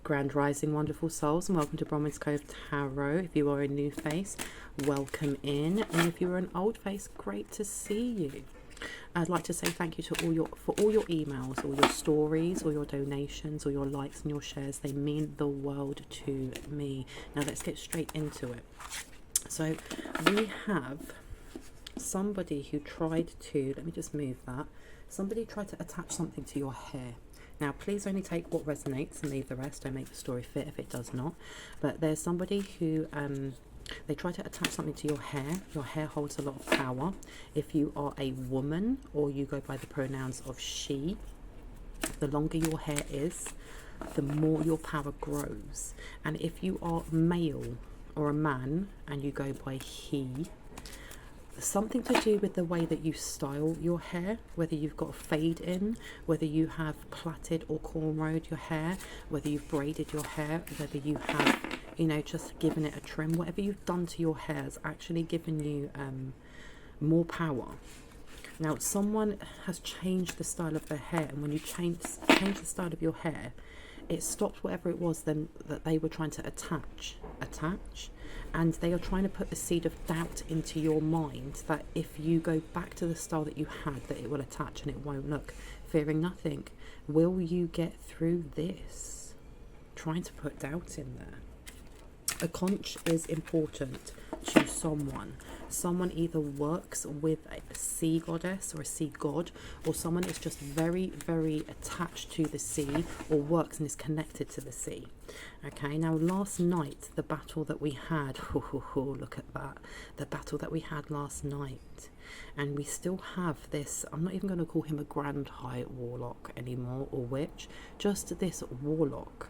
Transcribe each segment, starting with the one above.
Grand Rising, wonderful souls, and welcome to Bronwenscove Cove Tarot. If you are a new face, welcome in, and if you're an old face, great to see you. I'd like to say thank you to for all your emails, all your stories, all your donations, all your likes and your shares. They mean the world to me. Now let's get straight into it. So we have somebody who tried to, let me just move that. Somebody tried to attach something to your hair. Now, please only take what resonates and leave the rest. Don't make the story fit if it does not. But there's somebody who, they try to attach something to your hair. Your hair holds a lot of power. If you are a woman or you go by the pronouns of she, the longer your hair is, the more your power grows. And if you are male or a man and you go by he, something to do with the way that you style your hair, whether you've got a fade in, whether you have plaited or cornrowed your hair, whether you've braided your hair, whether you have, you know, just given it a trim, whatever you've done to your hair has actually given you more power. Now, someone has changed the style of their hair, and when you change the style of your hair, it stops whatever it was then that they were trying to attach, and they are trying to put the seed of doubt into your mind that if you go back to the style that you had, that it will attach and it won't look. Fearing nothing. Will you get through this? Trying to put doubt in there. A conch is important to someone. Someone either works with a sea goddess or a sea god, or someone is just very, very attached to the sea, or works and is connected to the sea. Okay, now last night, the battle that we had, look at that, the battle that we had last night, and we still have this, I'm not even going to call him a grand high warlock anymore, or witch, just this warlock.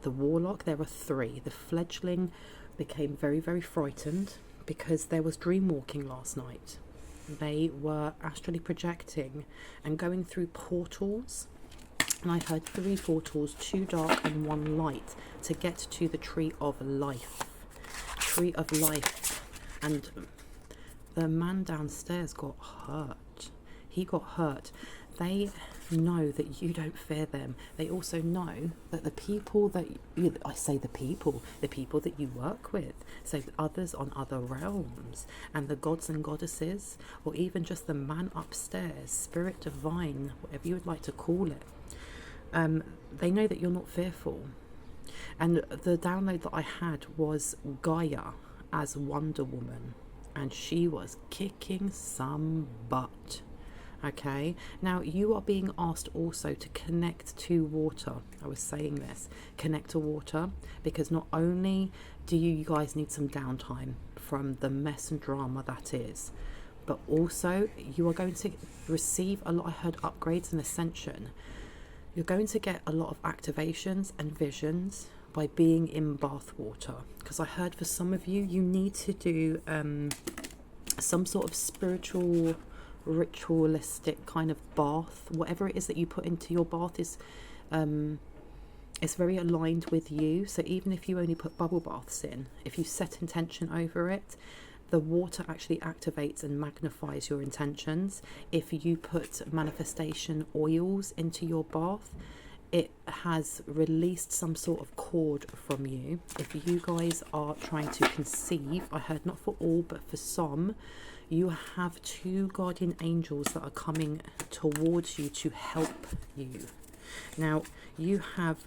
The warlock, there are three. The fledgling became very, very frightened because there was dream walking last night. They were astrally projecting and going through portals, and I heard 3 portals, 2 dark and 1 light, to get to the tree of life. Tree of life. And the man downstairs got hurt. He got hurt. They know that you don't fear them. They also know that the people that you, I say the people that you work with, so others on other realms, and the gods and goddesses, or even just the man upstairs, spirit divine, whatever you would like to call it, they know that you're not fearful. And the download that I had was Gaia as Wonder Woman, and she was kicking some butt. Okay, now you are being asked also to connect to water. I was saying this, connect to water, because not only do you guys need some downtime from the mess and drama that is, but also you are going to receive a lot. I heard upgrades and ascension. You're going to get a lot of activations and visions by being in bath water, because I heard for some of you, you need to do some sort of spiritual, ritualistic kind of bath. Whatever it is that you put into your bath is it's very aligned with you. So even if you only put bubble baths in, if you set intention over it, the water actually activates and magnifies your intentions. If you put manifestation oils into your bath, it has released some sort of cord from you. If you guys are trying to conceive, I heard not for all but for some, you have 2 guardian angels that are coming towards you to help you. Now you have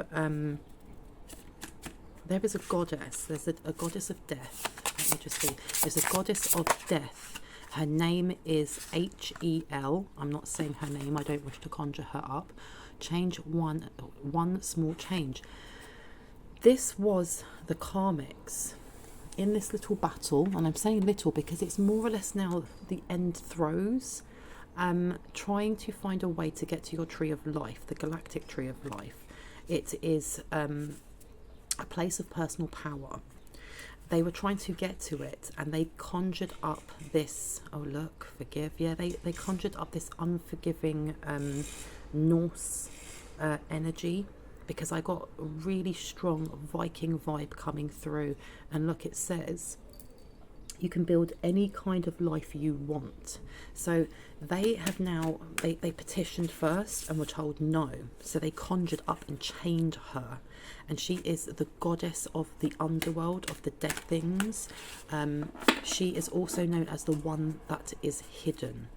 there is a goddess, there's a goddess of death. Let me just see. There's a goddess of death. Her name is H-E-L. I'm not saying her name, I don't wish to conjure her up. Change one small change. This was the Karmics in this little battle, and I'm saying little because it's more or less now the end throes, trying to find a way to get to your tree of life, the Galactic tree of life. It is a place of personal power. They were trying to get to it, and they conjured up this, oh look, forgive, yeah, they conjured up this unforgiving Norse energy, because I got a really strong Viking vibe coming through. And look, it says You can build any kind of life you want. So they have now, they petitioned first and were told no. So they conjured up and chained her. And she is the goddess of the underworld, of the dead things. She is also known as the one that is hidden.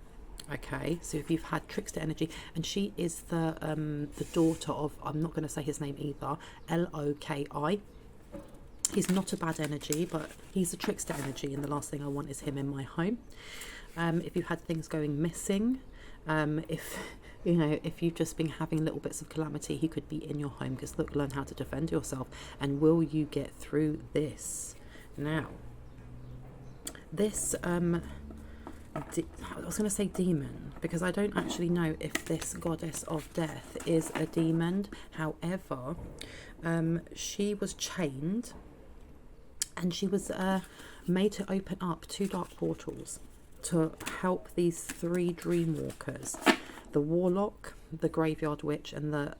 Okay, so if you've had trickster energy, and she is the daughter of, I'm not going to say his name either, Loki. He's not a bad energy, but he's a trickster energy, and the last thing I want is him in my home. If you've had things going missing, if you've just been having little bits of calamity, he could be in your home, because look, learn how to defend yourself. And will you get through this? Now, this I was going to say demon, because I don't actually know if this goddess of death is a demon. However, she was chained, and she was made to open up 2 dark portals to help these 3 dream walkers: the warlock, the graveyard witch, and the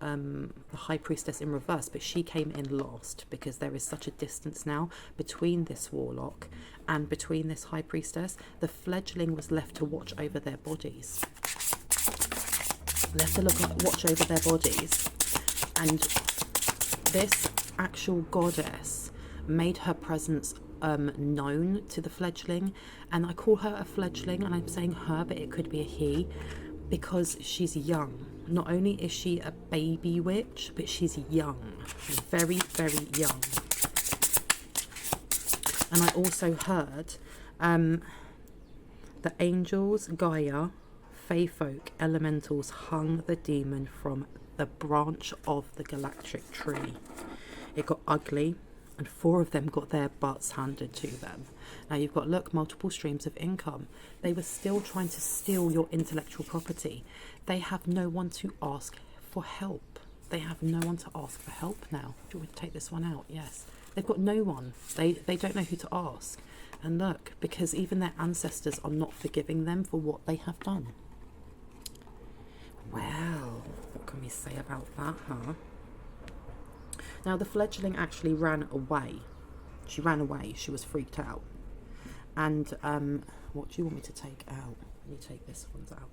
high priestess in reverse. But she came in last, because there is such a distance now between this warlock and between this high priestess. The fledgling was left to watch over their bodies. Left to watch over their bodies. And this actual goddess made her presence known to the fledgling. And I call her a fledgling, and I'm saying her, but it could be a he, because she's young. Not only is she a baby witch, but she's young. Very, very young. And I also heard the angels, Gaia, Fae folk, elementals hung the demon from the branch of the galactic tree. It got ugly, and 4 of them got their butts handed to them. Now you've got, look, multiple streams of income. They were still trying to steal your intellectual property. They have no one to ask for help. They have no one to ask for help now. Do you want me to take this one out? Yes. They've got no one. They don't know who to ask. And look, because even their ancestors are not forgiving them for what they have done. Well, what can we say about that, huh? Now, the fledgling actually ran away. She ran away. She was freaked out. And what do you want me to take out? Let me take this one out.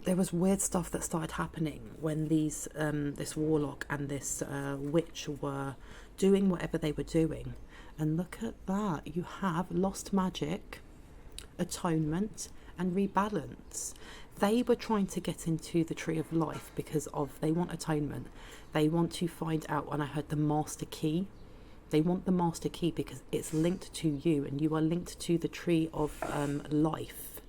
There was weird stuff that started happening when these this warlock and this witch were doing whatever they were doing. And look at that. You have lost magic, atonement, and rebalance. They were trying to get into the tree of life because they want atonement. They want to find out, and I heard the master key. They want the master key because it's linked to you, and you are linked to the tree of life.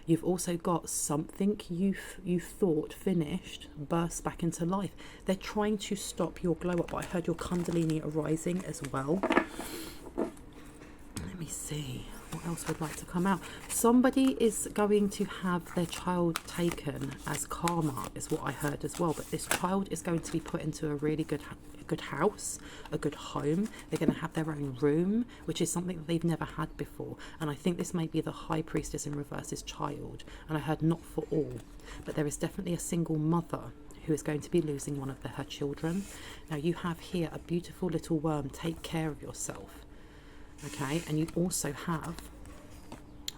You've also got something you thought finished, burst back into life. They're trying to stop your glow up. I heard your Kundalini arising as well. Let me see. What else would like to come out? Somebody is going to have their child taken as karma, is what I heard as well. But this child is going to be put into a really good house, a good home. They're going to have their own room, which is something that they've never had before. And I think this may be the high priestess in reverse's child. And I heard not for all, but there is definitely a single mother who is going to be losing one of her children. Now you have here a beautiful little worm. Take care of yourself. Okay, and you also have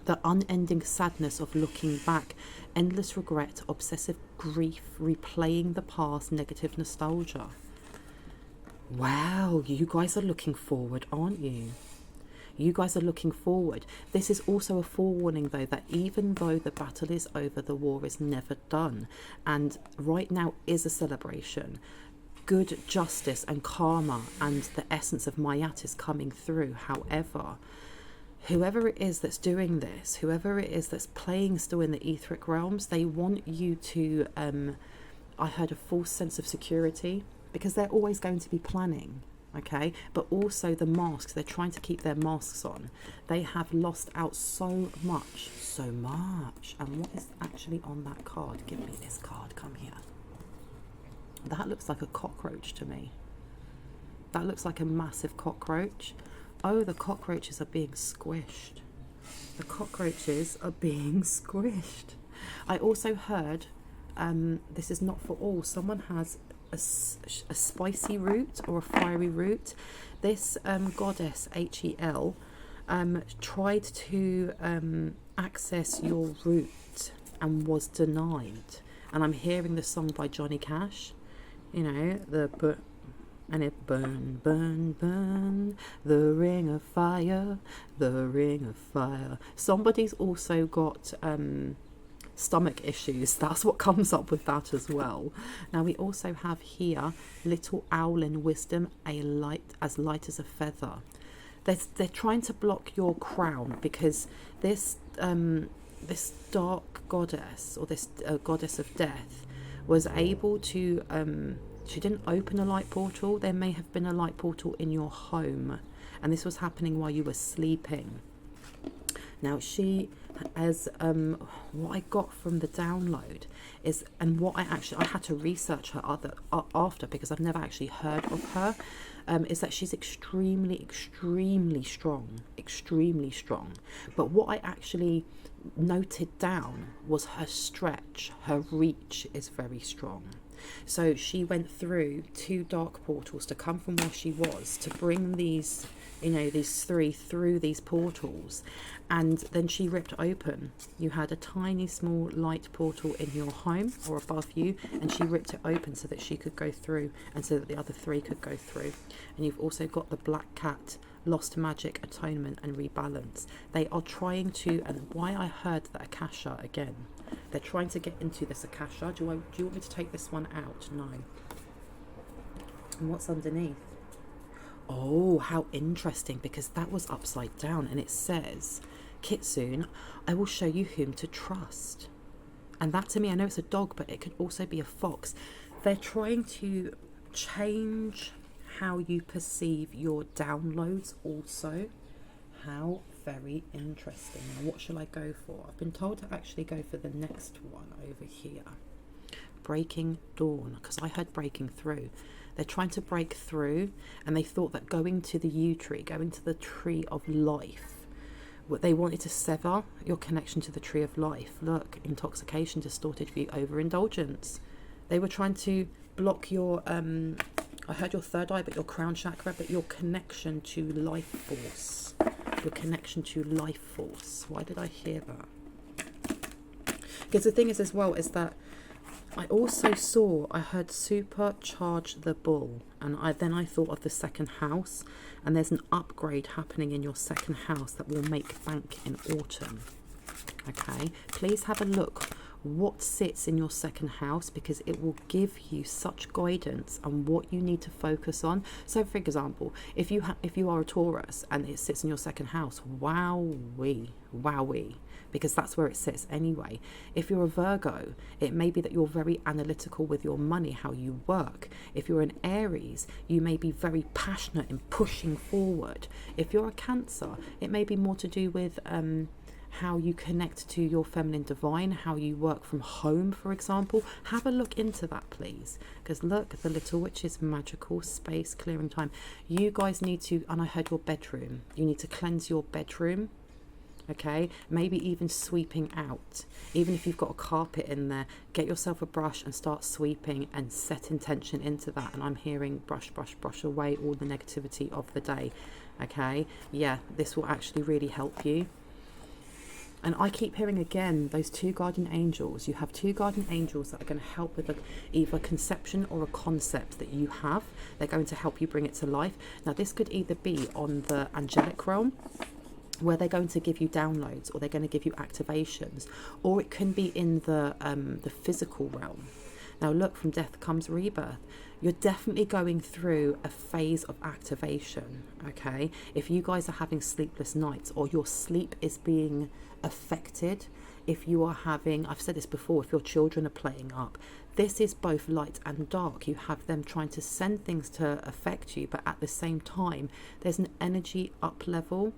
the unending sadness of looking back, endless regret, obsessive grief, replaying the past, negative nostalgia. Wow, you guys are looking forward, aren't you? You guys are looking forward. This is also a forewarning, though, that even though the battle is over, the war is never done. And right now is a celebration. Good justice and karma and the essence of Mayat is coming through. However, whoever it is that's doing this, whoever it is that's playing still in the etheric realms, they want you to, I heard a false sense of security, because they're always going to be planning, okay? But also the masks, they're trying to keep their masks on. They have lost out so much. And what is actually on that card? Give me this card, come here. That looks like a cockroach to me. That looks like a massive cockroach. Oh, the cockroaches are being squished. The cockroaches are being squished. I also heard, this is not for all, someone has a spicy root or a fiery root. This goddess, Hel, tried to access your root and was denied. And I'm hearing the song by Johnny Cash, you know, and it burn, burn, burn, the ring of fire, the ring of fire. Somebody's also got stomach issues. That's what comes up with that as well. Now we also have here little owl in wisdom, as light as a feather. They're trying to block your crown because this this dark goddess, or this goddess of death, was able to she didn't open a light portal. There may have been a light portal in your home, and this was happening while you were sleeping. Now she, as what I got from the download is, and what I had to research her after, because I've never actually heard of her, is that she's extremely strong. But what I actually noted down was her stretch, her reach is very strong. So she went through 2 dark portals to come from where she was to bring these, you know, these 3 through these portals, and then she ripped open. You had a tiny small light portal in your home or above you, and she ripped it open so that she could go through, and so that the other 3 could go through. And you've also got the Black Cat, Lost Magic, Atonement and Rebalance. They are trying to, and why I heard that Akasha again, they're trying to get into this Akasha. Do you want me to take this one out? No. And what's underneath? Oh, how interesting, because that was upside down, and it says, Kitsune, I will show you whom to trust. And that, to me, I know it's a dog, but it could also be a fox. They're trying to change how you perceive your downloads also. How very interesting. Now, what shall I go for? I've been told to actually go for the next one over here. Breaking Dawn, because I heard breaking through. They're trying to break through, and they thought that going to the yew tree, going to the tree of life, what they wanted to sever your connection to the tree of life. Look, intoxication, distorted view, overindulgence. They were trying to block your I heard your third eye, but your crown chakra, but your connection to life force. Your connection to life force. Why did I hear that? Because the thing is as well is that I also I heard supercharge the bull, and then I thought of the second house, and there's an upgrade happening in your second house that will make bank in autumn. Okay, please have a look what sits in your second house, because it will give you such guidance on what you need to focus on. So for example, if you are a Taurus and it sits in your second house, wowee, because that's where it sits anyway. If you're a Virgo, it may be that you're very analytical with your money, how you work. If you're an Aries, you may be very passionate in pushing forward. If you're a Cancer, it may be more to do with how you connect to your feminine divine, how you work from home, for example. Have a look into that, please, because look, the Little Witch's magical space clearing time. You guys need to, and I heard your bedroom, you need to cleanse your bedroom. Okay, maybe even sweeping out. Even if you've got a carpet in there, get yourself a brush and start sweeping and set intention into that. And I'm hearing brush away all the negativity of the day. Okay, yeah, this will actually really help you. And I keep hearing again those 2 guardian angels. You have 2 guardian angels that are going to help with either a conception or a concept that you have. They're going to help you bring it to life. Now, this could either be on the angelic realm, where they're going to give you downloads, or they're going to give you activations, or it can be in the physical realm. Now look, from death comes rebirth. You're definitely going through a phase of activation, okay? If you guys are having sleepless nights, or your sleep is being affected, if you are having, I've said this before, if your children are playing up, this is both light and dark. You have them trying to send things to affect you, but at the same time, there's an energy up level.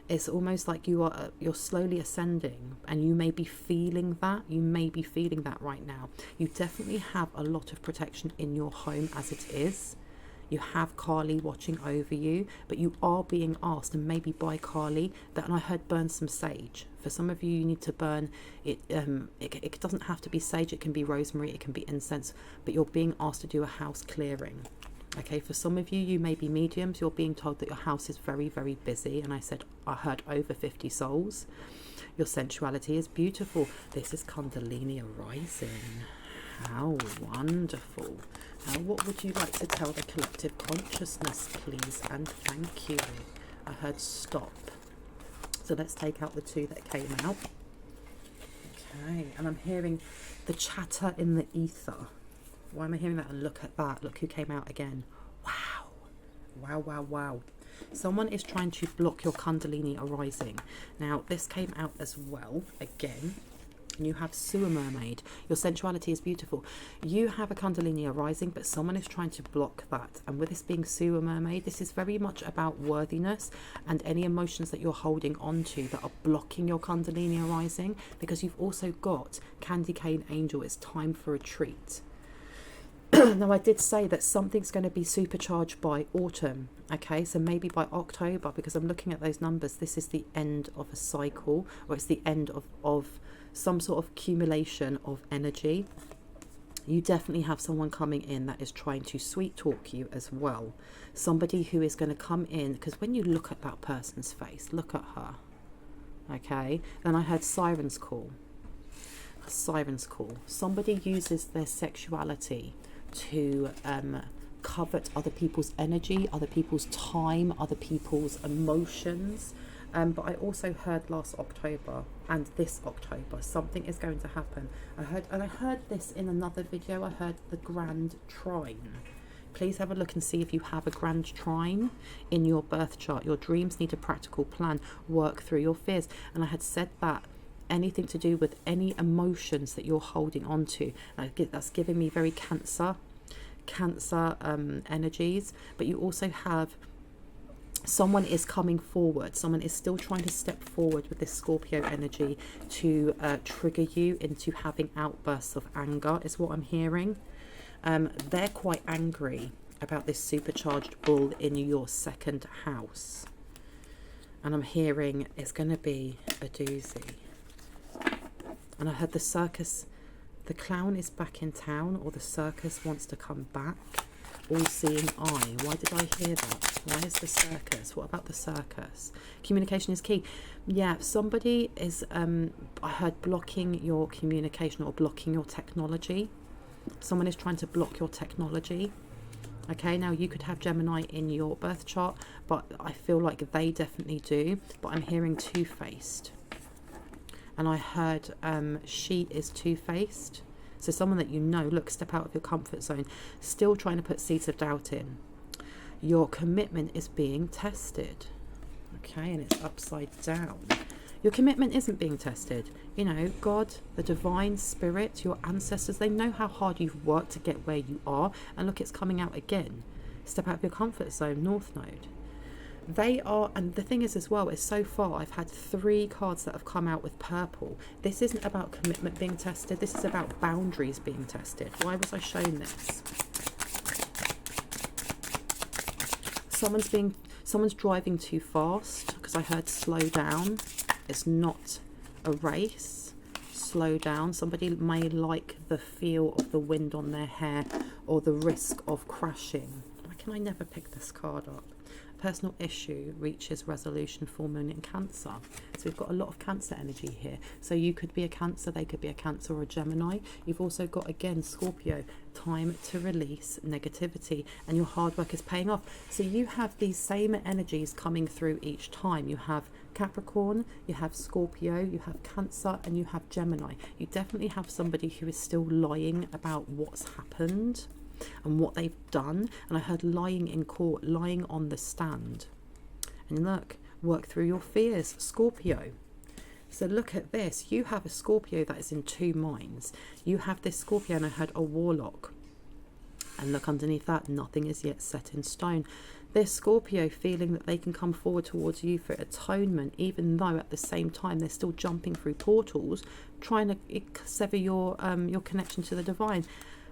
It's almost like you're slowly ascending, and you may be feeling that. You may be feeling that right now. You definitely have a lot of protection in your home as it is. You have Kali watching over you, but you are being asked, and maybe by Kali, that, and I heard burn some sage. For some of you, you need to burn it. It doesn't have to be sage. It can be rosemary. It can be incense. But you're being asked to do a house clearing. Okay, for some of you, you may be mediums. You're being told that your house is very, very busy. And I heard over 50 souls. Your sensuality is beautiful. This is Kundalini arising. How wonderful. Now, what would you like to tell the collective consciousness, please? And thank you. I heard stop. So let's take out the 2 that came out. Okay, and I'm hearing the chatter in the ether. Why am I hearing that? And look at that. Look who came out again. Wow. Wow, wow, wow. Someone is trying to block your Kundalini arising. Now, this came out as well, again. And you have sewer mermaid. Your sensuality is beautiful. You have a Kundalini arising, but someone is trying to block that. And with this being sewer mermaid, this is very much about worthiness and any emotions that you're holding on to that are blocking your Kundalini arising, because you've also got candy cane angel. It's time for a treat. Now, I did say that something's going to be supercharged by autumn. Okay, so maybe by October, because I'm looking at those numbers. This is the end of a cycle, or it's the end of some sort of accumulation of energy. You definitely have someone coming in that is trying to sweet talk you as well. Somebody who is going to come in, because when you look at that person's face, look at her. Okay, then I heard sirens call. Sirens call. Somebody uses their sexuality to covet other people's energy, other people's time, other people's emotions. But I also heard last October and this October something is going to happen. I heard this in another video. I heard the Grand Trine. Please have a look and see if you have a Grand Trine in your birth chart. Your dreams need a practical plan. Work through your fears. And I had said that anything to do with any emotions that you're holding on to, that's giving me very cancer energies. But you also have someone is coming forward. Someone is still trying to step forward with this Scorpio energy to trigger you into having outbursts of anger, is what I'm hearing. They're quite angry about this supercharged bull in your 2nd house. And I'm hearing it's going to be a doozy. And I heard the circus, the clown is back in town, or the circus wants to come back. All-seeing eye. Why did I hear that? Why is the circus? What about the circus? Communication is key. Yeah, somebody is, I heard blocking your communication or blocking your technology. Someone is trying to block your technology. Okay, now you could have Gemini in your birth chart, but I feel like they definitely do. But I'm hearing two-faced. And I heard she is two-faced. So someone that you know, look, step out of your comfort zone, still trying to put seeds of doubt in. Your commitment is being tested. Okay, and it's upside down. Your commitment isn't being tested. You know, God, the divine spirit, your ancestors, they know how hard you've worked to get where you are. And look, it's coming out again. Step out of your comfort zone, North Node. They are, and the thing is as well, is so far I've had 3 cards that have come out with purple. This isn't about commitment being tested. This is about boundaries being tested. Why was I shown this? Someone's driving too fast, because I heard slow down. It's not a race. Slow down. Somebody may like the feel of the wind on their hair or the risk of crashing. Why can I never pick this card up? Personal issue reaches resolution, full moon in Cancer. So we've got a lot of Cancer energy here. So you could be a Cancer, they could be a Cancer or a Gemini. You've also got, again, Scorpio, time to release negativity, and your hard work is paying off. So you have these same energies coming through each time. You have Capricorn, you have Scorpio, you have Cancer, and you have Gemini. You definitely have somebody who is still lying about what's happened and what they've done. And I heard lying in court, lying on the stand. And look, work through your fears, Scorpio. So look at this. You have a Scorpio that is in 2 minds. You have this Scorpio, and I heard a warlock. And look underneath that, nothing is yet set in stone. This Scorpio feeling that they can come forward towards you for atonement, even though at the same time they're still jumping through portals, trying to sever your connection to the divine.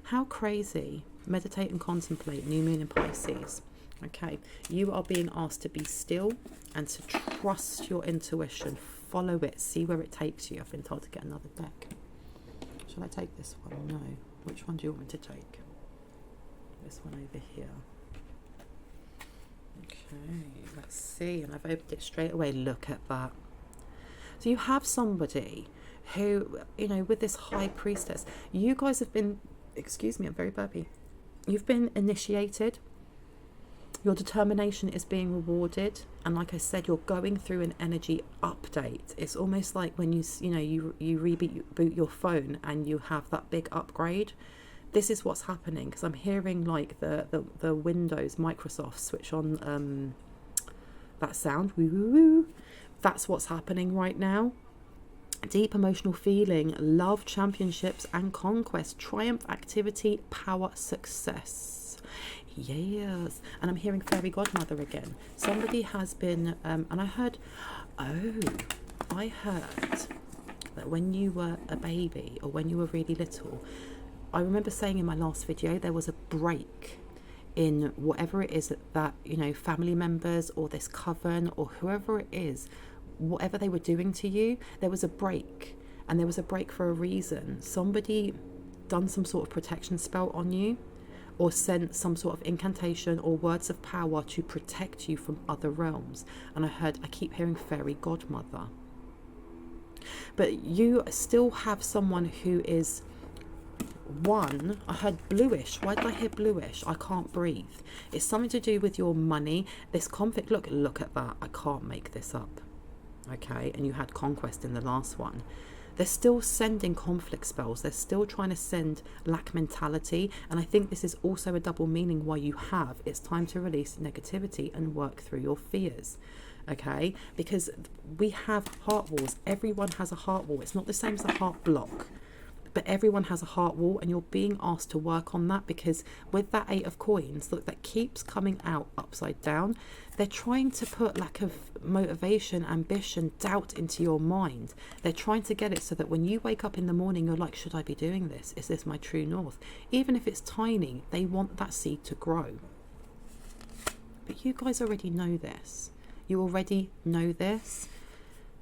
How crazy. Meditate and contemplate, new moon in Pisces. Okay, you are being asked to be still and to trust your intuition. Follow it, see where it takes you. I've been told to get another deck. Shall I take this one? No. Which one do you want me to take? This one over here. see, and I've opened it straight away. Look at that. So you have somebody who, you know, with this high priestess, you guys have been, excuse me, I'm very burpy. You've been initiated. Your determination is being rewarded. And like I said, you're going through an energy update. It's almost like when you reboot your phone and you have that big upgrade. This is what's happening, because I'm hearing like the Windows, Microsoft switch on that sound. Woo, woo, woo. That's what's happening right now. Deep emotional feeling, love, championships and conquest, triumph, activity, power, success. Yes. And I'm hearing fairy godmother again. Somebody has been, and I heard that when you were a baby or when you were really little, I remember saying in my last video, there was a break in whatever it is that, you know, family members or this coven or whoever it is, whatever they were doing to you, there was a break, and there was a break for a reason. Somebody done some sort of protection spell on you, or sent some sort of incantation or words of power to protect you from other realms. And I keep hearing fairy godmother. But you still have someone who is one, I heard bluish. Why did I hear bluish? I can't breathe. It's something to do with your money. This conflict, look at that. I can't make this up. Okay, and you had conquest in the last one. They're still sending conflict spells. They're still trying to send lack mentality. And I think this is also a double meaning why you have. It's time to release negativity and work through your fears. Okay, because we have heart walls. Everyone has a heart wall. It's not the same as a heart block, but everyone has a heart wall, and you're being asked to work on that, because with that 8 of coins, look, that keeps coming out upside down. They're trying to put lack of motivation, ambition, doubt into your mind. They're trying to get it so that when you wake up in the morning, you're like, should I be doing this? Is this my true north? Even if it's tiny, they want that seed to grow. But you guys already know this. You already know this.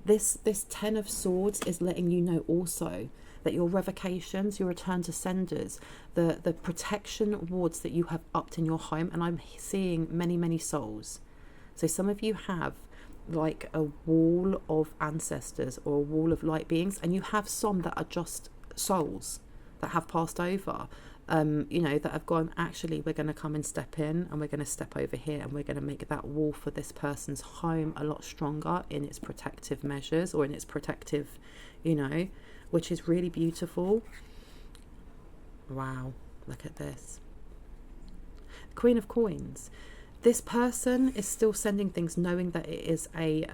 This 10 of swords is letting you know also that your revocations, your return to senders, the protection wards that you have upped in your home, and I'm seeing many, many souls. So some of you have like a wall of ancestors or a wall of light beings, and you have some that are just souls that have passed over, you know, that have gone, actually, we're going to come and step in, and we're going to step over here, and we're going to make that wall for this person's home a lot stronger in its protective measures, or in its protective, you know, which is really beautiful. Wow, look at this. Queen of Coins. This person is still sending things knowing that it is a,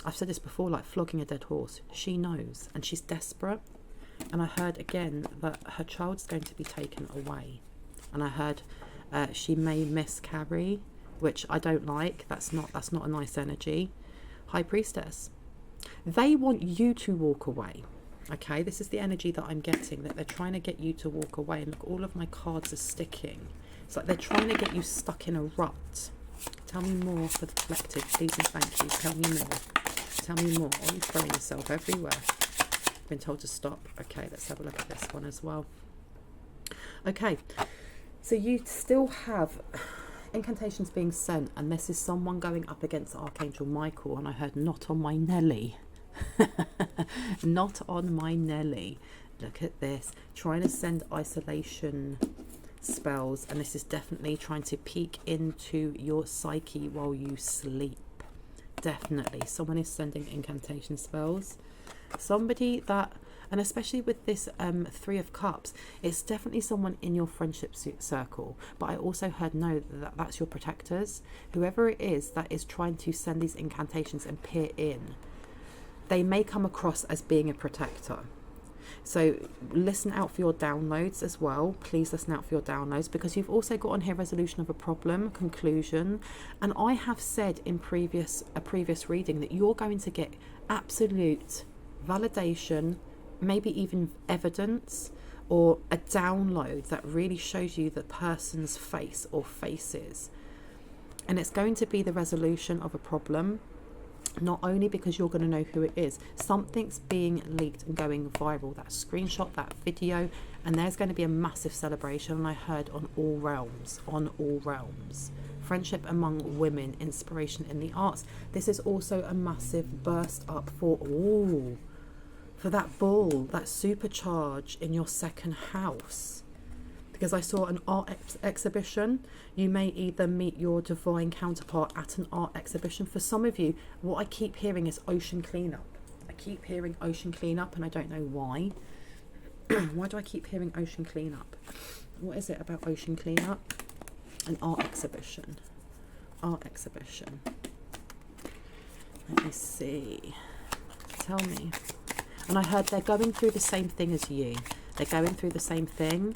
I've said this before, like flogging a dead horse. She knows, and she's desperate. And I heard again that her child's going to be taken away. And I heard she may miscarry, which I don't like. That's not a nice energy. High Priestess. They want you to walk away. Okay, this is the energy that I'm getting, that they're trying to get you to walk away. And look, all of my cards are sticking. It's like they're trying to get you stuck in a rut. Tell me more for the collective, please and thank you. Tell me more. Tell me more. Oh, you're throwing yourself everywhere. Been told to stop. Okay, let's have a look at this one as well. Okay, so you still have incantations being sent, and this is someone going up against Archangel Michael, and I heard not on my Nelly. Not on my Nelly. Look at this, trying to send isolation spells, and this is definitely trying to peek into your psyche while you sleep. Definitely someone is sending incantation spells. Somebody that, and especially with this 3 of Cups, it's definitely someone in your friendship circle. But I also heard that's your protectors. Whoever it is that is trying to send these incantations and peer in, they may come across as being a protector. So listen out for your downloads as well. Please listen out for your downloads, because you've also got on here resolution of a problem, conclusion. And I have said in a previous reading that you're going to get absolute validation, maybe even evidence, or a download that really shows you the person's face or faces. And it's going to be the resolution of a problem. Not only because you're going to know who it is, something's being leaked and going viral. That screenshot, that video, and there's going to be a massive celebration. And I heard on all realms, friendship among women, inspiration in the arts. This is also a massive burst up for that bull, that supercharge in your second house. Because I saw an art exhibition. You may either meet your divine counterpart at an art exhibition. For some of you, what I keep hearing is ocean cleanup. I keep hearing ocean cleanup, and I don't know why. Why do I keep hearing ocean cleanup? What is it about ocean cleanup? An art exhibition. Art exhibition. Let me see. Tell me. And I heard they're going through the same thing as you. They're going through the same thing.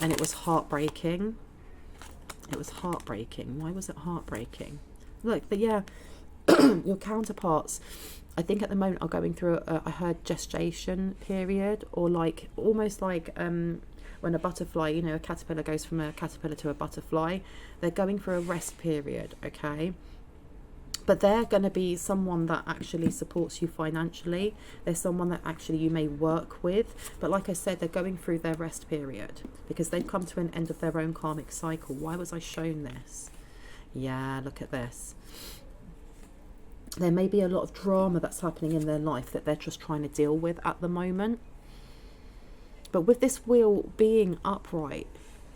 And it was heartbreaking. It was heartbreaking. Why was it heartbreaking? Look, your counterparts, I think at the moment are going through, I heard gestation period, or like, almost like when a butterfly, you know, a caterpillar goes from a caterpillar to a butterfly. They're going through a rest period, okay? But they're going to be someone that actually supports you financially. They're someone that actually you may work with. But like I said, they're going through their rest period because they've come to an end of their own karmic cycle. Why was I shown this? Yeah, look at this. There may be a lot of drama that's happening in their life that they're just trying to deal with at the moment. But with this wheel being upright,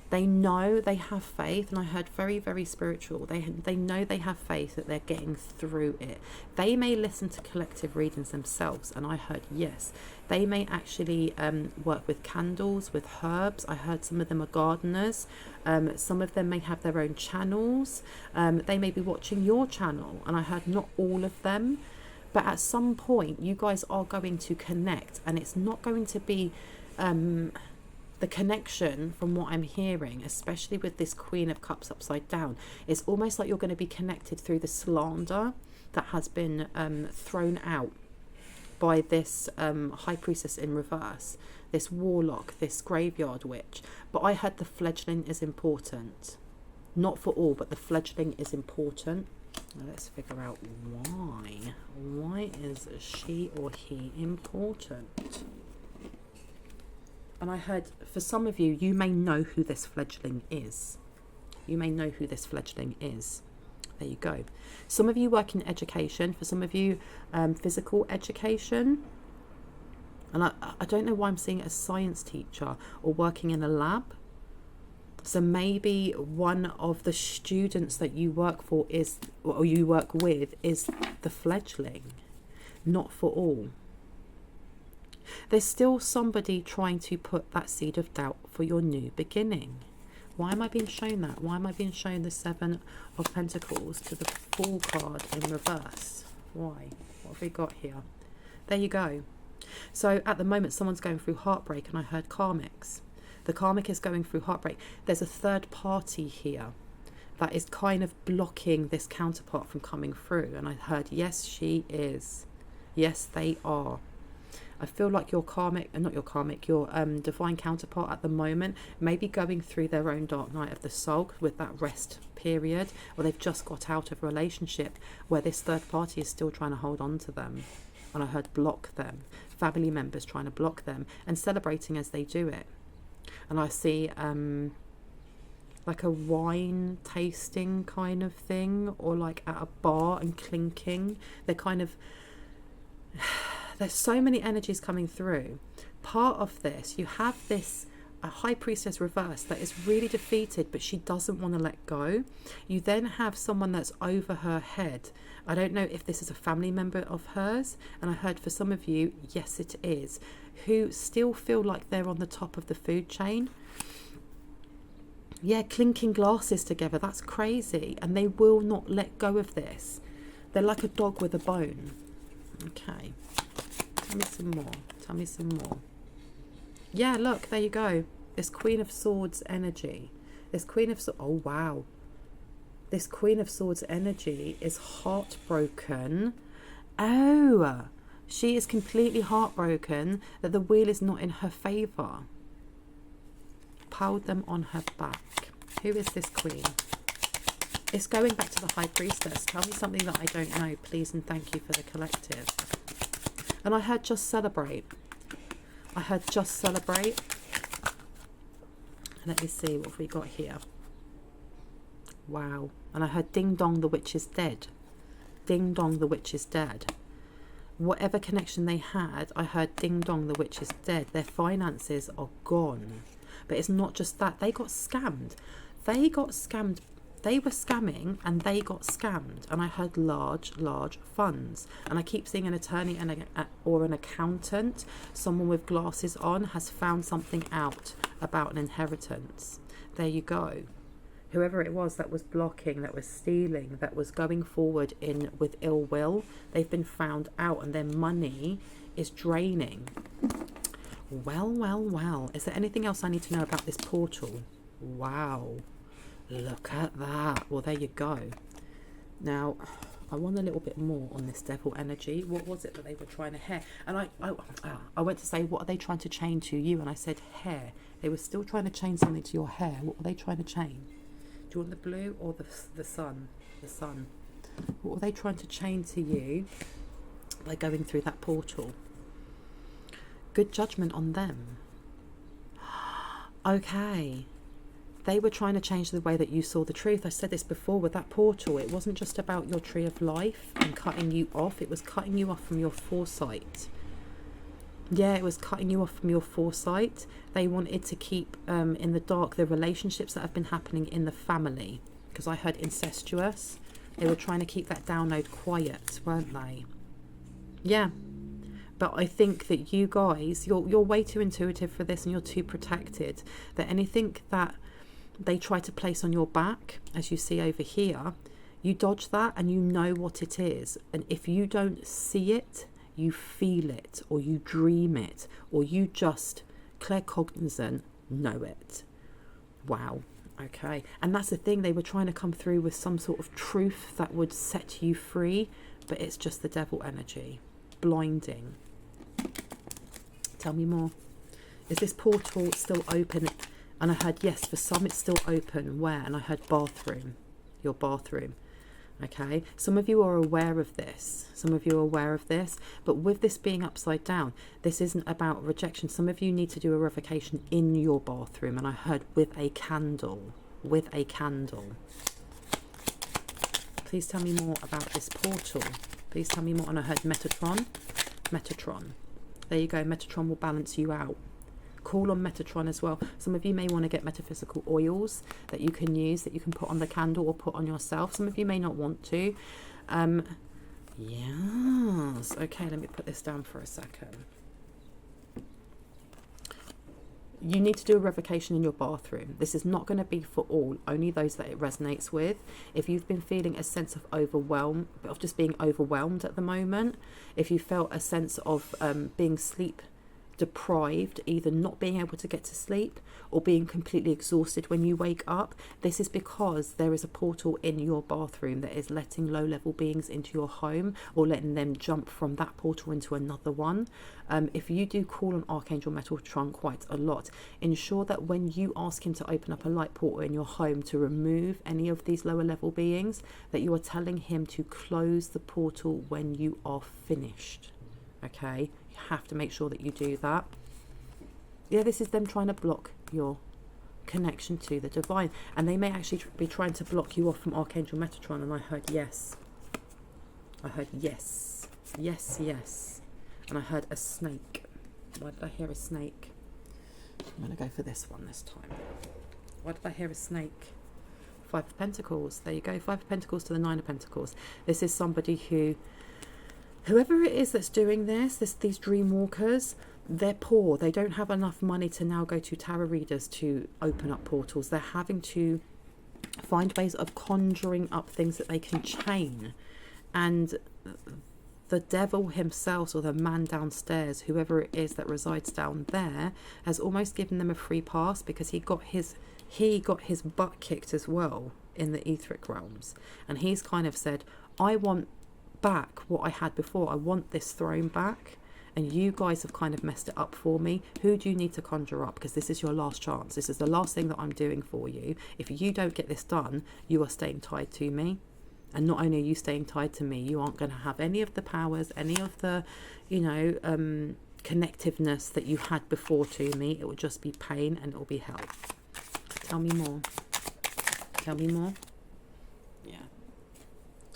they know they have faith, and I heard very, very spiritual. They know they have faith that they're getting through it. They may listen to collective readings themselves, and I heard yes. They may actually work with candles, with herbs. I heard some of them are gardeners. Some of them may have their own channels. They may be watching your channel, and I heard not all of them. But at some point, you guys are going to connect, and it's not going to be... the connection, from what I'm hearing, especially with this Queen of Cups upside down, it's almost like you're going to be connected through the slander that has been thrown out by this High Priestess in reverse, this Warlock, this Graveyard Witch. But I heard the fledgling is important. Not for all, but the fledgling is important. Now let's figure out why. Why is she or he important? And I heard, for some of you, you may know who this fledgling is. You may know who this fledgling is. There you go. Some of you work in education. For some of you, physical education. And I don't know why I'm seeing a science teacher or working in a lab. So maybe one of the students that you work for is, or you work with, is the fledgling. Not for all. There's still somebody trying to put that seed of doubt for your new beginning. Why am I being shown that? Why am I being shown the Seven of Pentacles to the Fool card in reverse? Why? What have we got here? There you go. So at the moment, someone's going through heartbreak, and I heard karmics. The karmic is going through heartbreak. There's a third party here that is kind of blocking this counterpart from coming through. And I heard, yes, she is. Yes, they are. I feel like your karmic, not your karmic, your divine counterpart at the moment may be going through their own dark night of the soul with that rest period, or they've just got out of a relationship where this third party is still trying to hold on to them. And I heard block them, family members trying to block them and celebrating as they do it. And I see like a wine tasting kind of thing, or like at a bar and clinking. They're kind of... There's so many energies coming through. Part of this, you have this a High Priestess reverse that is really defeated, but she doesn't want to let go. You then have someone that's over her head. I don't know if this is a family member of hers, and I heard for some of you, yes it is, who still feel like they're on the top of the food chain. Yeah, clinking glasses together, that's crazy, and they will not let go of this. They're like a dog with a bone. Okay. Tell me some more. Tell me some more. Yeah, look, there you go. This Queen of Swords energy. This Queen of Swords. Oh, wow. This Queen of Swords energy is heartbroken. Oh, she is completely heartbroken that the wheel is not in her favour. Piled them on her back. Who is this Queen? It's going back to the High Priestess. Tell me something that I don't know, please, and thank you for the collective. And I heard just celebrate. I heard just celebrate. Let me see, what have we got here? Wow. And I heard ding dong, the witch is dead. Ding dong, the witch is dead. Whatever connection they had, I heard ding dong, the witch is dead. Their finances are gone. But it's not just that. They got scammed. They got scammed. They were scamming and they got scammed. And I heard large funds. And I keep seeing an attorney and or an accountant. Someone with glasses on has found something out about an inheritance. There you go. Whoever it was that was blocking, that was stealing, that was going forward with ill will, they've been found out and their money is draining. Well. Is there anything else I need to know about this portal? Wow. Look at that. Well, there you go. Now, I want a little bit more on this devil energy. What was it that they were trying to hair? And I went to say, what are they trying to chain to you? And I said, hair. They were still trying to chain something to your hair. What were they trying to chain? Do you want the blue or the sun? The sun. What were they trying to chain to you by going through that portal? Good judgment on them. Okay. They were trying to change the way that you saw the truth. I said this before with that portal. It wasn't just about your tree of life and cutting you off. It was cutting you off from your foresight. Yeah, it was cutting you off from your foresight. They wanted to keep in the dark the relationships that have been happening in the family. Because I heard incestuous. They were trying to keep that download quiet, weren't they? Yeah. But I think that you guys, you're way too intuitive for this and you're too protected. That anything that they try to place on your back, as you see over here, you dodge that and you know what it is. And if you don't see it, you feel it, or you dream it, or you just claircognizant know it. Wow. Okay. And that's the thing. They were trying to come through with some sort of truth that would set you free, but it's just the devil energy. Blinding. Tell me more. Is this portal still open? And I heard, yes, for some it's still open. Where? And I heard bathroom. Your bathroom. Okay, some of you are aware of this. Some of you are aware of this. But with this being upside down, this isn't about rejection. Some of you need to do a revocation in your bathroom. And I heard with a candle. With a candle. Please tell me more about this portal. Please tell me more. And I heard Metatron. Metatron. There you go. Metatron will balance you out. Call on Metatron as well. Some of you may want to get metaphysical oils that you can use, that you can put on the candle or put on yourself. Some of you may not want to. Yes. Okay, let me put this down for a second. You need to do a revocation in your bathroom. This is not going to be for all, only those that it resonates with. If you've been feeling a sense of overwhelm, of just being overwhelmed at the moment, if you felt a sense of being sleep deprived, either not being able to get to sleep or being completely exhausted when you wake up, this is because there is a portal in your bathroom that is letting low-level beings into your home or letting them jump from that portal into another one. If you do call on Archangel Metatron quite a lot, ensure that when you ask him to open up a light portal in your home to remove any of these lower level beings, that you are telling him to close the portal when you are finished. Okay, you have to make sure that you do that. Yeah, this is them trying to block your connection to the divine, and they may actually be trying to block you off from Archangel Metatron. And I heard yes. I heard yes. Yes, yes. And I heard a snake. Why did I hear a snake? I'm going to go for this one this time. Why did I hear a snake? Five of Pentacles. There you go. Five of Pentacles to the Nine of Pentacles. This is somebody who, whoever it is that's doing these dream walkers, they're poor. They don't have enough money to now go to tarot readers to open up portals. They're having to find ways of conjuring up things that they can chain. And the devil himself, or the man downstairs, whoever it is that resides down there, has almost given them a free pass, because he got his butt kicked as well in the etheric realms. And he's kind of said, I want back what I had before. I want this throne back. and you guys have kind of messed it up for me. Who do you need to conjure up? Because this is your last chance. This is the last thing that I'm doing for you. If you don't get this done, you are staying tied to me. And not only are you staying tied to me, you aren't going to have any of the powers, any of the, you know, connectiveness that you had before to me. It will just be pain and it will be hell. Tell me more. Tell me more. Yeah.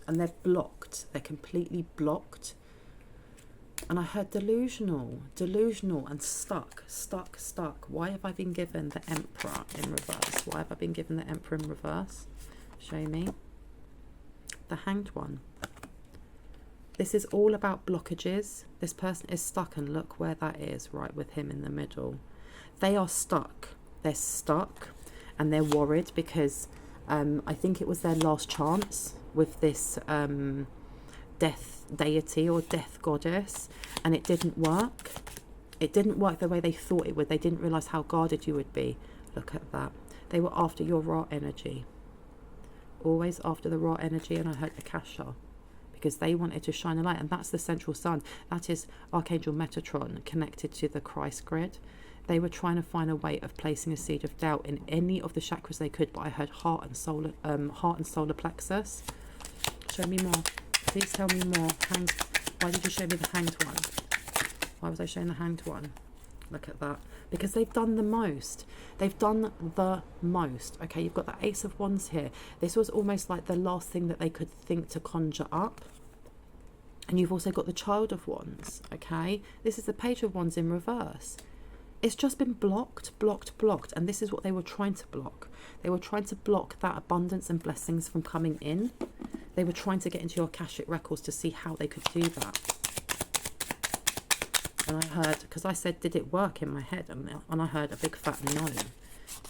And they're blocked. They're completely blocked. And I heard delusional and stuck. Why have I been given the Emperor in reverse? Why have I been given the Emperor in reverse? Show me. The Hanged One. This is all about blockages. This person is stuck, and look where that is, right with him in the middle. They are stuck. They're stuck and they're worried because I think it was their last chance with this death deity or death goddess, and it didn't work. It didn't work the way they thought it would. They didn't realize how guarded you would be. Look at that. They were after your raw energy. Always after the raw energy. And I heard the Cashapp, because they wanted to shine a light, and that's the central sun. That is Archangel Metatron connected to the Christ grid. They were trying to find a way of placing a seed of doubt in any of the chakras they could, but I heard heart and solar plexus. Show me more. Please tell me more. Why did you show me the Hanged One? Why was I showing the Hanged One? Look at that. Because they've done the most. They've done the most. Okay, you've got the Ace of Wands here. This was almost like the last thing that they could think to conjure up. And you've also got the Child of Wands. Okay, this is the Page of Wands in reverse. It's just been blocked. And this is what they were trying to block. They were trying to block that abundance and blessings from coming in. They were trying to get into your Akashic records to see how they could do that. And I heard, because I said, did it work in my head? And I heard a big fat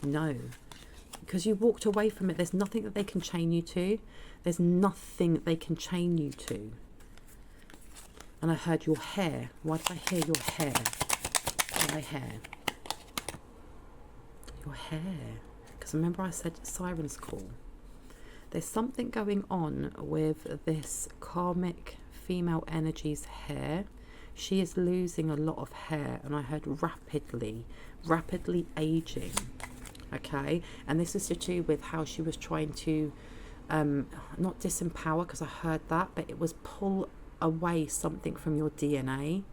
no. Because you walked away from it. There's nothing that they can chain you to. There's nothing that they can chain you to. And I heard your hair. Why did I hear your hair? My hair. Your hair. Because remember I said Siren's Call. There's something going on with this karmic female energy's hair. She is losing a lot of hair, and I heard rapidly aging. Okay, and this is to do with how she was trying to not disempower, because I heard that, but it was pull away something from your DNA.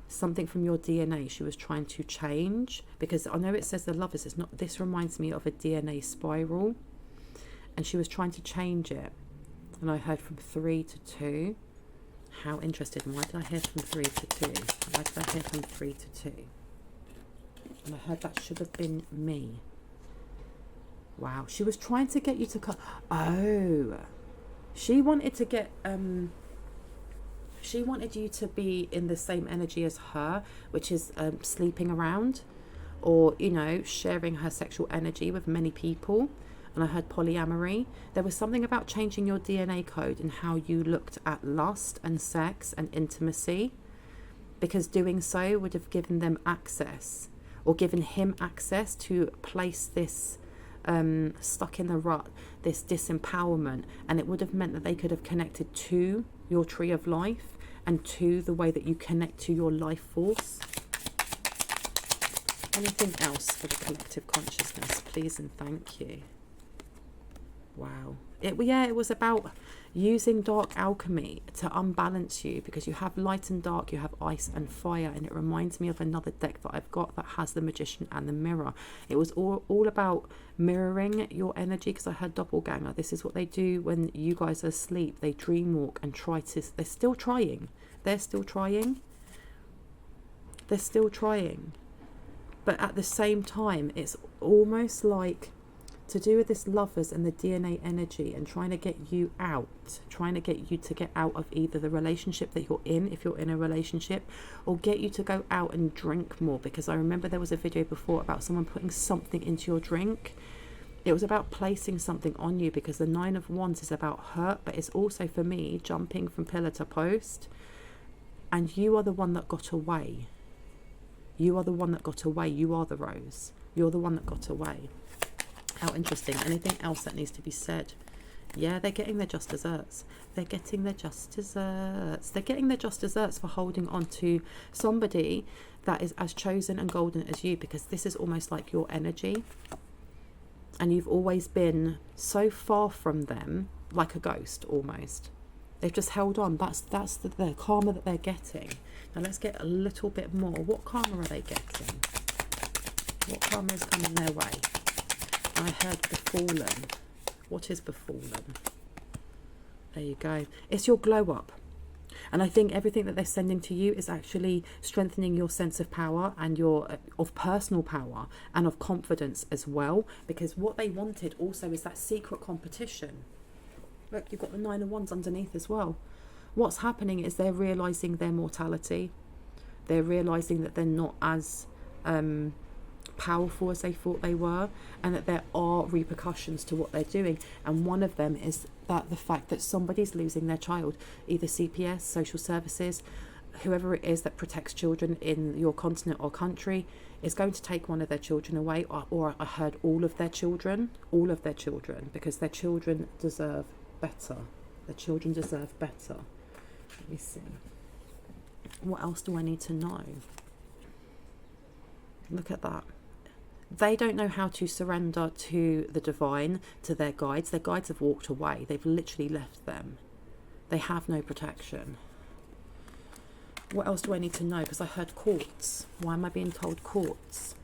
Something from your DNA she was trying to change, because I know it says the Lovers. It's not. This reminds me of a DNA spiral, and she was trying to change it. And I heard from 3 to 2. How interesting. Why did I hear from 3 to 2? Why did I hear from 3 to 2? And I heard that should have been me. Wow. She was trying to get you to come. Oh. She wanted to get she wanted you to be in the same energy as her, which is sleeping around, or, you know, sharing her sexual energy with many people. And I heard polyamory. There was something about changing your DNA code and how you looked at lust and sex and intimacy, because doing so would have given them access, or given him access to place this stuck in the rut, this disempowerment, and it would have meant that they could have connected to your tree of life and to the way that you connect to your life force. Anything else for the collective consciousness, please and thank you. Wow. It was about using dark alchemy to unbalance you, because you have light and dark, you have ice and fire, and it reminds me of another deck that I've got that has the Magician and the Mirror. It was all about mirroring your energy, because I heard doppelganger. This is what they do when you guys are asleep. They dream walk and try to, they're still trying. But at the same time, it's almost like to do with this Lovers and the DNA energy, and trying to get you out, trying to get you to get out of either the relationship that you're in, if you're in a relationship, or get you to go out and drink more. Because I remember there was a video before about someone putting something into your drink. It was about placing something on you, because the 9 of Wands is about hurt, but it's also, for me, jumping from pillar to post. And you are the one that got away. You are the one that got away. You are the rose. You're the one that got away. How interesting. Anything else that needs to be said Yeah, they're getting their just desserts. They're getting their just desserts. They're getting their just desserts for holding on to somebody that is as chosen and golden as you, because this is almost like your energy. And you've always been so far from them, like a ghost almost. They've just held on. That's the karma that they're getting. Now let's get a little bit more. What karma are they getting? What karma is coming their way? I heard befallen. What is befallen? There you go. It's your glow up. And I think everything that they're sending to you is actually strengthening your sense of power and your of personal power and of confidence as well. Because what they wanted also is that secret competition. Look, you've got the 9 of Wands underneath as well. What's happening is they're realising their mortality. They're realising that they're not as powerful as they thought they were, and that there are repercussions to what they're doing. And one of them is that the fact that somebody's losing their child, either CPS, social services, whoever it is that protects children in your continent or country, is going to take one of their children away, or I heard all of their children, because their children deserve better. Their children deserve better. Let me see. What else do I need to know? Look at that. They don't know how to surrender to the divine, to their guides. Their guides have walked away. They've literally left them. They have no protection. What else do I need to know? Because I heard courts. Why am I being told courts?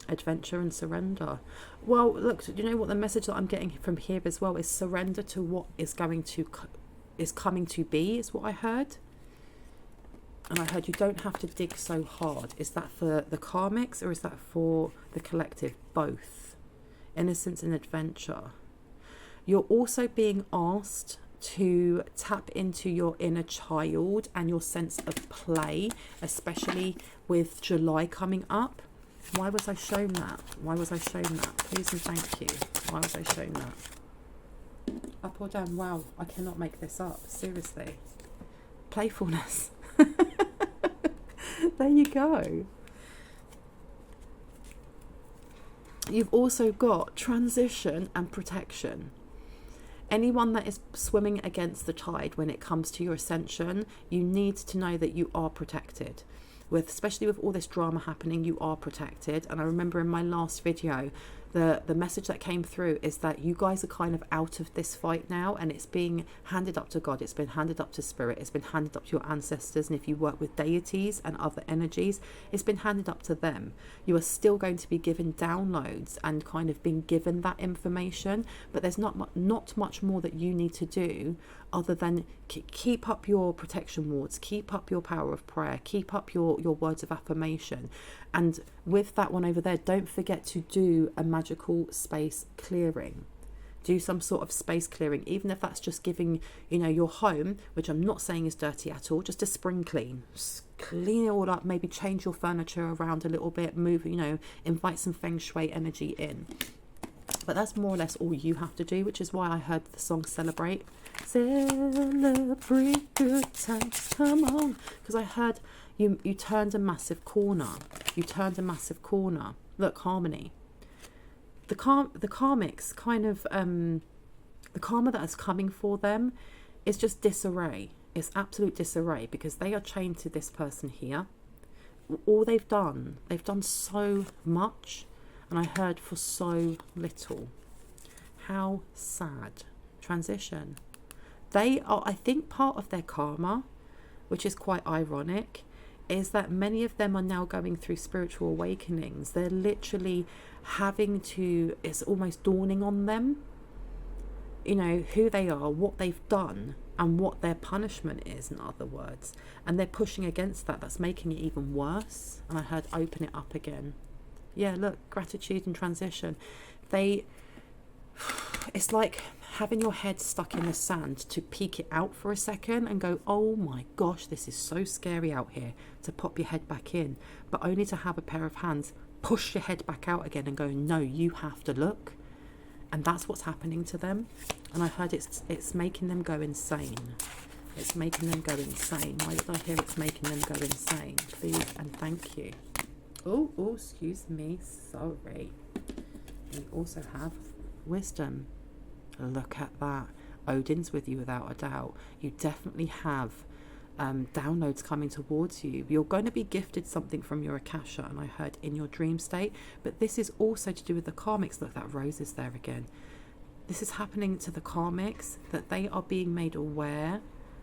Adventure and surrender. Well, look, you know what the message that I'm getting from here as well is surrender to what is coming to be, is what I heard. And I heard you don't have to dig so hard. Is that for the karmics or is that for the collective? Both. Innocence and adventure. You're also being asked to tap into your inner child and your sense of play, especially with July coming up. Why was I shown that? Why was I shown that? Please and thank you. Why was I shown that? Up or down? Wow, I cannot make this up. Seriously. Playfulness. There you go. You've also got transition and protection. Anyone that is swimming against the tide when it comes to your ascension, you need to know that you are protected. Especially with all this drama happening, you are protected. And I remember in my last video, the message that came through is that you guys are kind of out of this fight now, and it's being handed up to God, it's been handed up to spirit, it's been handed up to your ancestors, and if you work with deities and other energies, it's been handed up to them. You are still going to be given downloads and kind of being given that information, but there's not much more that you need to do other than keep up your protection wards, keep up your power of prayer, keep up your words of affirmation. And with that one over there, don't forget to do a magical space clearing. Do some sort of space clearing, even if that's just giving, your home, which I'm not saying is dirty at all, just a spring clean. Just clean it all up, maybe change your furniture around a little bit, move, invite some feng shui energy in. But that's more or less all you have to do, which is why I heard the song Celebrate. Celebrate good times, come on. Because I heard you turned a massive corner. You turned a massive corner. Look, harmony. The karmics kind of, the karma that is coming for them is just disarray. It's absolute disarray because they are chained to this person here. All they've done so much, and I heard for so little. How sad. Transition. They are, I think, part of their karma, which is quite ironic, is that many of them are now going through spiritual awakenings. They're literally having to, it's almost dawning on them, who they are, what they've done, and what their punishment is, in other words. And they're pushing against that. That's making it even worse. And I heard open it up again. Yeah, look, gratitude and transition. It's like having your head stuck in the sand to peek it out for a second and go, oh my gosh, this is so scary out here, to pop your head back in, but only to have a pair of hands push your head back out again and go, no, you have to look. And that's what's happening to them. And I heard it's making them go insane. It's making them go insane. Why did I hear it's making them go insane? Please and thank you. Oh, excuse me, sorry. We also have wisdom. Look at that. Odin's with you without a doubt. You definitely have downloads coming towards you. You're going to be gifted something from your Akasha, and I heard in your dream state, but this is also to do with the karmics. Look, that rose is there again. This is happening to the karmics, that they are being made aware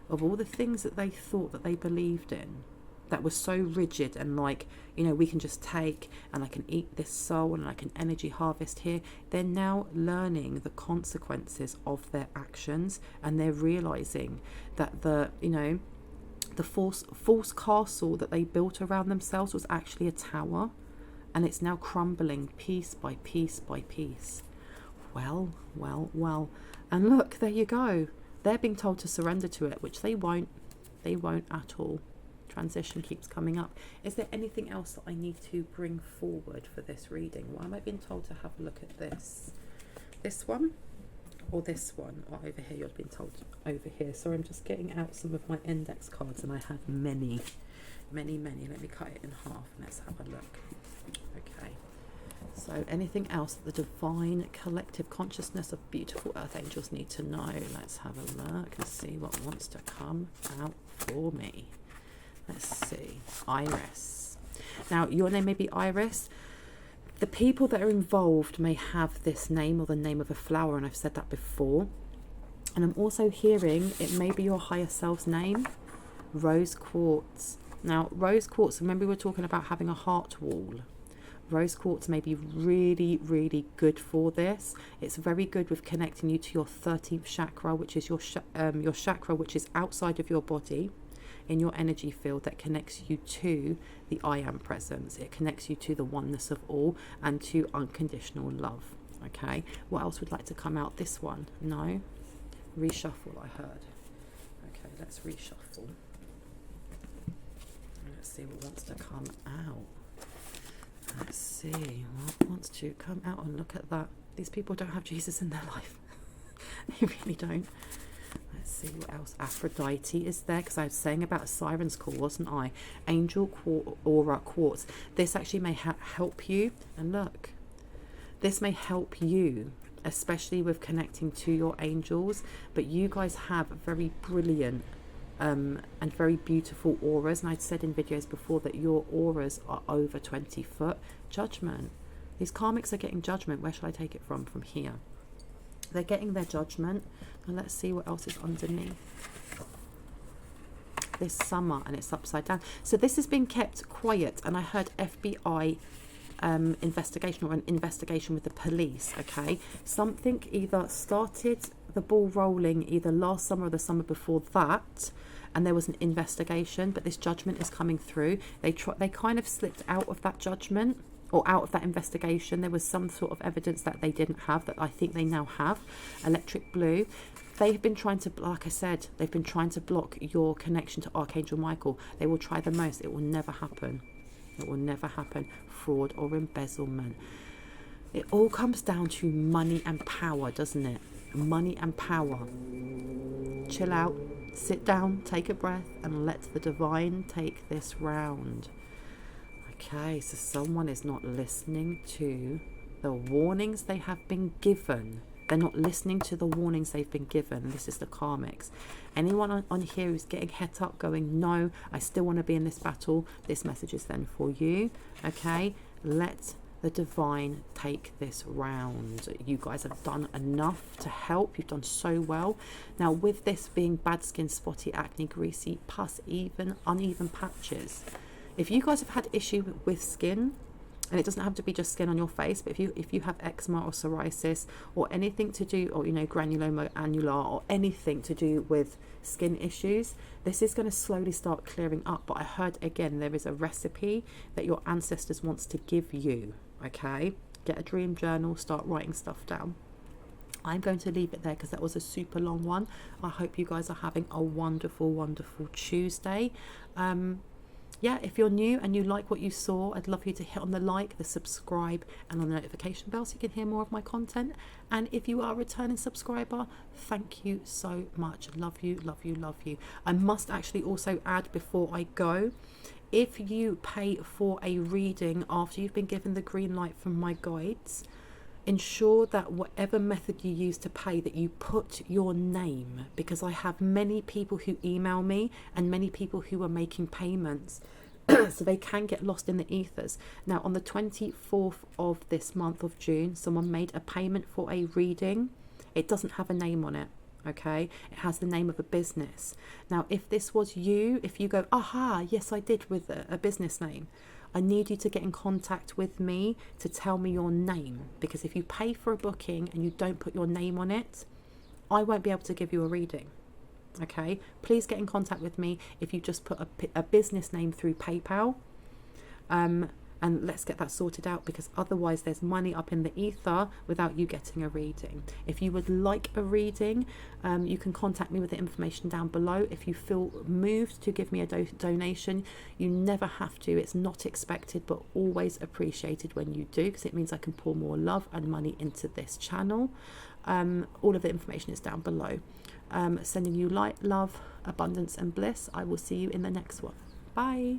of all the things that they thought that they believed in, that was so rigid and like, you know, we can just take and I can eat this soul and I can energy harvest here. They're now learning the consequences of their actions, and they're realizing that the, you know, the false castle that they built around themselves was actually a tower, and it's now crumbling piece by piece by piece. Well, well, well. And look, there you go. They're being told to surrender to it, which they won't. They won't at all. Transition keeps coming up. Is there anything else that I need to bring forward for this reading? Why am I being told to have a look at this? This one? Or this one? Or over here? You're being told over here. So I'm just getting out some of my index cards, and I have many. Let me cut it in half and let's have a look. Okay. So anything else that the divine collective consciousness of beautiful earth angels need to know? Let's have a look and see what wants to come out for me. Let's see. Iris. Now, your name may be Iris. The people that are involved may have this name or the name of a flower, and I've said that before. And I'm also hearing it may be your higher self's name, rose quartz. Now, rose quartz, remember we were talking about having a heart wall. Rose quartz may be really, really good for this. It's very good with connecting you to your 13th chakra, which is your chakra, which is outside of your body, in your energy field, that connects you to the I am presence. It connects you to the oneness of all and to unconditional love. Okay, what else would like to come out? This one? No? Reshuffle, I heard. Okay, let's reshuffle. Let's see what wants to come out. Let's see what wants to come out, and look at that. These people don't have Jesus in their life. They really don't. Let's see what else. Aphrodite is there, because I was saying about Siren's Call, wasn't I? Angel Aura Quartz. This actually may help you. And look, this may help you, especially with connecting to your angels. But you guys have very brilliant and very beautiful auras. And I'd said in videos before that your auras are over 20 foot. Judgment. These karmics are getting judgment. Where shall I take it from? From here. They're getting their judgment. And let's see what else is underneath. This summer, and it's upside down. So this has been kept quiet, and I heard FBI investigation, or an investigation with the police. Okay, something either started the ball rolling either last summer or the summer before that, and there was an investigation, but this judgment is coming through. They kind of slipped out of that judgment, or out of that investigation. There was some sort of evidence that they didn't have, that I think they now have. Electric blue. They've been trying to, like I said, they've been trying to block your connection to Archangel Michael. They will try the most. It will never happen. It will never happen. Fraud or embezzlement. It all comes down to money and power, doesn't it? Money and power. Chill out. Sit down. Take a breath. And let the divine take this round. Okay, so someone is not listening to the warnings they have been given. They're not listening to the warnings they've been given. This is the karmics. Anyone on here who's getting het up, going, no, I still want to be in this battle, this message is then for you. Okay, let the divine take this round. You guys have done enough to help. You've done so well. Now, with this being bad skin, spotty, acne, greasy, pus, even uneven patches, if you guys have had issue with skin, and it doesn't have to be just skin on your face, but if you have eczema or psoriasis or anything to do, or, you know, granuloma annular, or anything to do with skin issues, this is going to slowly start clearing up. But I heard again, there is a recipe that your ancestors wants to give you. Okay, get a dream journal, start writing stuff down. I'm going to leave it there because that was a super long one. I hope you guys are having a wonderful, wonderful Tuesday. Yeah, if you're new and you like what you saw, I'd love you to hit on the like, the subscribe, and on the notification bell so you can hear more of my content. And if you are a returning subscriber, thank you so much. Love you, love you, love you. I must actually also add before I go, if you pay for a reading after you've been given the green light from my guides, ensure that whatever method you use to pay, that you put your name, because I have many people who email me and many people who are making payments so they can get lost in the ethers. Now on the 24th of this month of June, someone made a payment for a reading. It doesn't have a name on it, okay? It has the name of a business. Now if this was you, if you go, aha, yes I did, with a business name, I need you to get in contact with me to tell me your name, because if you pay for a booking and you don't put your name on it, I won't be able to give you a reading. Okay, please get in contact with me if you just put a business name through PayPal, and let's get that sorted out, because otherwise there's money up in the ether without you getting a reading. If you would like a reading, you can contact me with the information down below. If you feel moved to give me a donation, you never have to. It's not expected, but always appreciated when you do, because it means I can pour more love and money into this channel. All of the information is down below. Sending you light, love, abundance and bliss. I will see you in the next one. Bye.